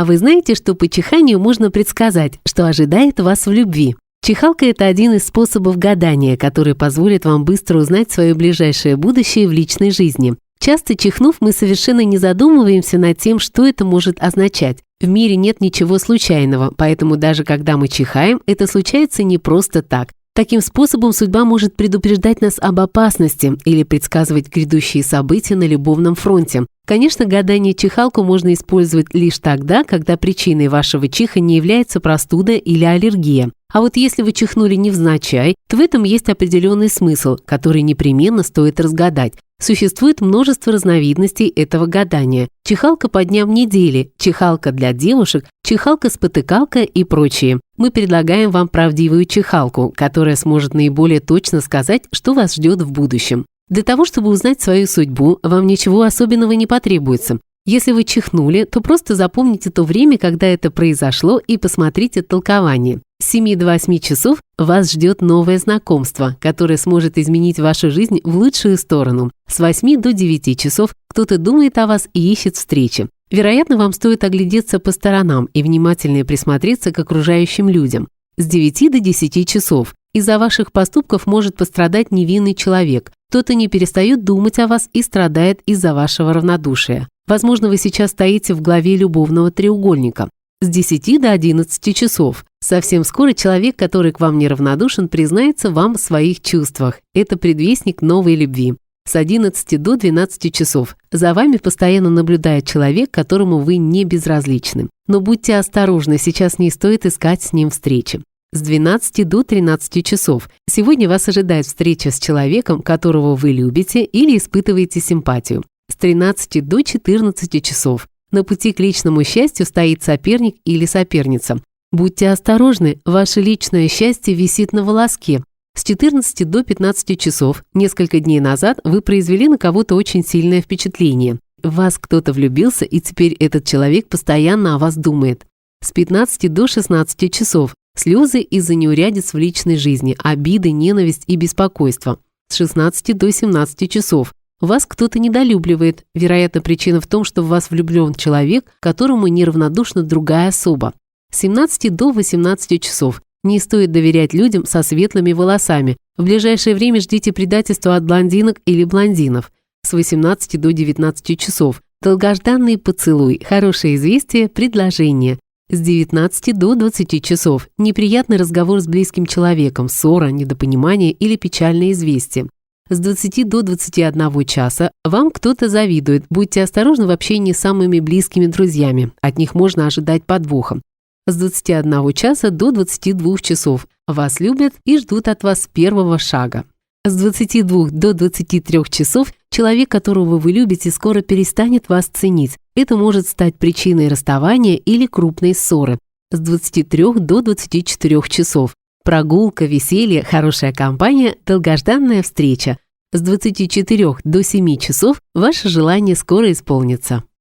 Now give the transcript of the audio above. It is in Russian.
А вы знаете, что по чиханию можно предсказать, что ожидает вас в любви? Чихалка – это один из способов гадания, который позволит вам быстро узнать свое ближайшее будущее в личной жизни. Часто чихнув, мы совершенно не задумываемся над тем, что это может означать. В мире нет ничего случайного, поэтому даже когда мы чихаем, это случается не просто так. Таким способом судьба может предупреждать нас об опасности или предсказывать грядущие события на любовном фронте. Конечно, гадание чихалку можно использовать лишь тогда, когда причиной вашего чиха не является простуда или аллергия. А вот если вы чихнули невзначай, то в этом есть определенный смысл, который непременно стоит разгадать. Существует множество разновидностей этого гадания. Чихалка по дням недели, чихалка для девушек, чихалка-спотыкалка и прочие. Мы предлагаем вам правдивую чихалку, которая сможет наиболее точно сказать, что вас ждет в будущем. Для того, чтобы узнать свою судьбу, вам ничего особенного не потребуется. Если вы чихнули, то просто запомните то время, когда это произошло, и посмотрите толкование. С 7 до 8 часов вас ждет новое знакомство, которое сможет изменить вашу жизнь в лучшую сторону. С 8 до 9 часов кто-то думает о вас и ищет встречи. Вероятно, вам стоит оглядеться по сторонам и внимательнее присмотреться к окружающим людям. С 9 до 10 часов из-за ваших поступков может пострадать невинный человек. Кто-то не перестает думать о вас и страдает из-за вашего равнодушия. Возможно, вы сейчас стоите в главе любовного треугольника. С 10 до 11 часов. Совсем скоро человек, который к вам неравнодушен, признается вам в своих чувствах. Это предвестник новой любви. С 11 до 12 часов. За вами постоянно наблюдает человек, которому вы не безразличны. Но будьте осторожны, сейчас не стоит искать с ним встречи. С 12 до 13 часов. Сегодня вас ожидает встреча с человеком, которого вы любите или испытываете симпатию. С 13 до 14 часов. На пути к личному счастью стоит соперник или соперница. Будьте осторожны, ваше личное счастье висит на волоске. С 14 до 15 часов. Несколько дней назад вы произвели на кого-то очень сильное впечатление. В вас кто-то влюбился, и теперь этот человек постоянно о вас думает. С 15 до 16 часов. Слезы из-за неурядиц в личной жизни, обиды, ненависть и беспокойство. С 16 до 17 часов. Вас кто-то недолюбливает. Вероятно, причина в том, что в вас влюблен человек, которому неравнодушна другая особа. С 17 до 18 часов. Не стоит доверять людям со светлыми волосами. В ближайшее время ждите предательства от блондинок или блондинов. С 18 до 19 часов. Долгожданный поцелуй, хорошее известие, предложение. С 19 до 20 часов. Неприятный разговор с близким человеком, ссора, недопонимание или печальное известие. С 20 до 21 часа вам кто-то завидует. Будьте осторожны в общении с самыми близкими друзьями. От них можно ожидать подвоха. С 21 часа до 22 часов. Вас любят и ждут от вас первого шага. С 22 до 23 часов человек, которого вы любите, скоро перестанет вас ценить. Это может стать причиной расставания или крупной ссоры. С 23 до 24 часов. Прогулка, веселье, хорошая компания, долгожданная встреча. С 24 до 7 часов ваше желание скоро исполнится.